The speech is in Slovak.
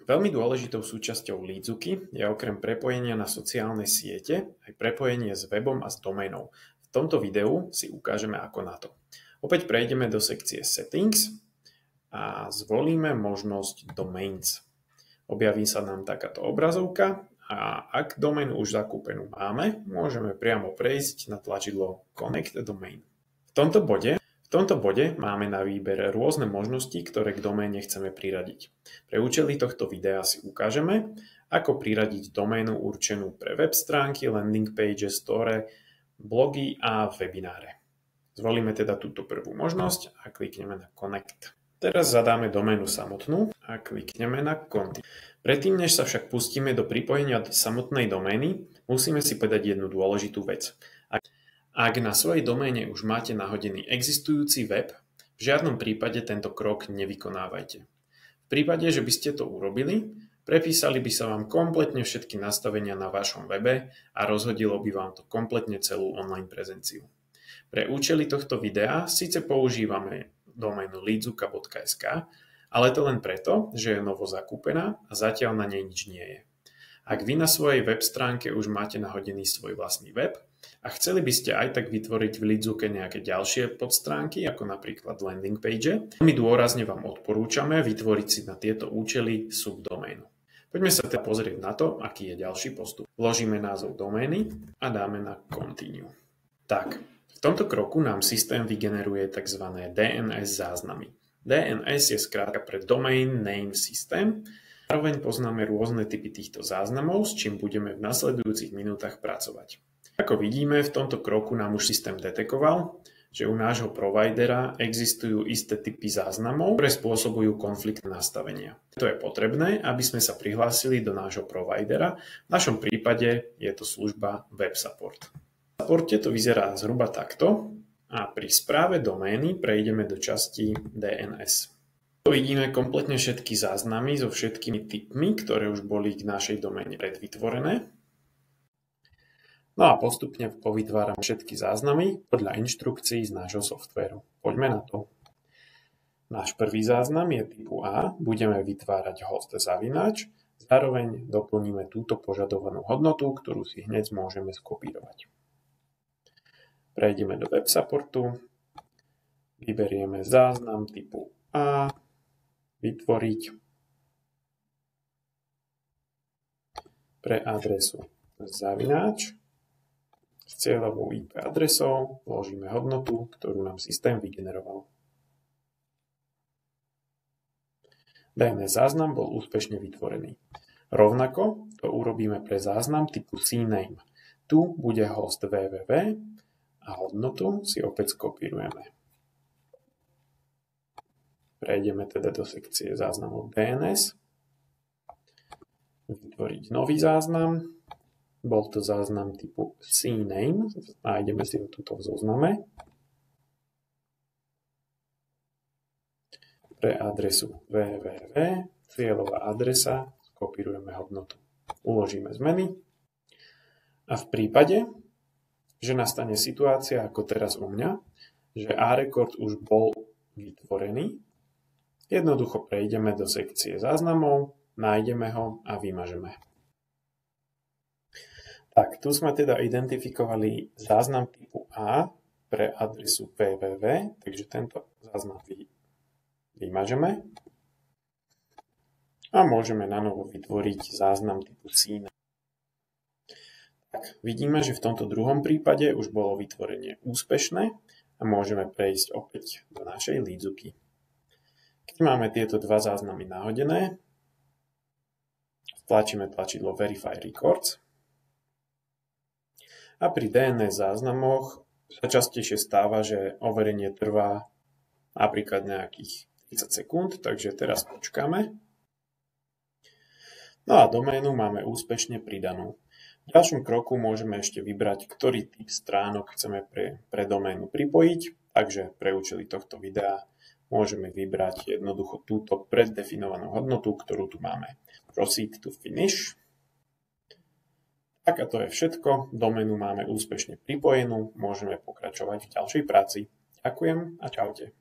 Veľmi dôležitou súčasťou Leadzuky je okrem prepojenia na sociálne siete aj prepojenie s webom a s doménou. V tomto videu si ukážeme ako na to. Opäť prejdeme do sekcie Settings a zvolíme možnosť Domains. Objaví sa nám takáto obrazovka a ak doménu už zakúpenú máme, môžeme priamo prejsť na tlačidlo Connect Domain. V tomto bode máme na výber rôzne možnosti, ktoré k doméne chceme priradiť. Pre účely tohto videa si ukážeme, ako priradiť doménu určenú pre web stránky, landing page, store, blogy a webináre. Zvolíme teda túto prvú možnosť a klikneme na Connect. Teraz zadáme doménu samotnú a klikneme na Continue. Predtým, než sa však pustíme do pripojenia do samotnej domény, musíme si povedať jednu dôležitú vec. Ak na svojej doméne už máte nahodený existujúci web, v žiadnom prípade tento krok nevykonávajte. V prípade, že by ste to urobili, prepísali by sa vám kompletne všetky nastavenia na vašom webe a rozhodilo by vám to kompletne celú online prezenciu. Pre účely tohto videa síce používame doménu leadzuka.sk, ale to len preto, že je novo zakúpená a zatiaľ na nej nič nie je. Ak vy na svojej web stránke už máte nahodený svoj vlastný web a chceli by ste aj tak vytvoriť v Leadzuke nejaké ďalšie podstránky, ako napríklad landing page, my dôrazne vám odporúčame vytvoriť si na tieto účely subdoménu. Poďme sa teda pozrieť na to, aký je ďalší postup. Vložíme názov domény a dáme na Continue. Tak, v tomto kroku nám systém vygeneruje tzv. DNS záznamy. DNS je skrátka pre Domain Name System. Zároveň poznáme rôzne typy týchto záznamov, s čím budeme v nasledujúcich minútach pracovať. Ako vidíme, v tomto kroku nám už systém detekoval, že u nášho providera existujú isté typy záznamov, ktoré spôsobujú konflikt nastavenia. To je potrebné, aby sme sa prihlásili do nášho providera. V našom prípade je to služba Web Support. V supporte to vyzerá zhruba takto a pri správe domény prejdeme do časti DNS. Vidíme kompletne všetky záznamy so všetkými typmi, ktoré už boli k našej doméne predvytvorené. No a postupne povytvárame všetky záznamy podľa inštrukcií z nášho softvéru. Poďme na to. Náš prvý záznam je typu A, budeme vytvárať host zavináč, zároveň doplníme túto požadovanú hodnotu, ktorú si hneď môžeme skopírovať. Prejdeme do web supportu, vyberieme záznam typu A, vytvoriť pre adresu zavináč s cieľovou IP adresou, vložíme hodnotu, ktorú nám systém vygeneroval. DNS záznam bol úspešne vytvorený. Rovnako to urobíme pre záznam typu CNAME. Tu bude host www a hodnotu si opäť skopírujeme. Prejdeme teda do sekcie záznamov DNS. Vytvoriť nový záznam. Bol to záznam typu CNAME. Nájdeme si ho tuto v zozname. Pre adresu www, cieľová adresa, skopírujeme hodnotu. Uložíme zmeny. A v prípade, že nastane situácia ako teraz u mňa, že A-rekord už bol vytvorený, jednoducho prejdeme do sekcie záznamov, nájdeme ho a vymažeme. Tak, tu sme teda identifikovali záznam typu A pre adresu www, takže tento záznam vymažeme a môžeme na novo vytvoriť záznam typu CNAME. Tak, vidíme, že v tomto druhom prípade už bolo vytvorenie úspešné a môžeme prejsť opäť do našej Leadzuky. Keď máme tieto dva záznamy nahodené, tlačíme tlačidlo Verify Records a pri DNS záznamoch sa častejšie stáva, že overenie trvá napríklad nejakých 30 sekúnd, takže teraz počkáme. No a doménu máme úspešne pridanú. V ďalšom kroku môžeme ešte vybrať, ktorý typ stránok chceme pre doménu pripojiť, takže pre účely tohto videa môžeme vybrať jednoducho túto preddefinovanú hodnotu, ktorú tu máme. Proceed to finish. Tak a to je všetko. Doménu máme úspešne pripojenú. Môžeme pokračovať v ďalšej práci. Ďakujem a čaute.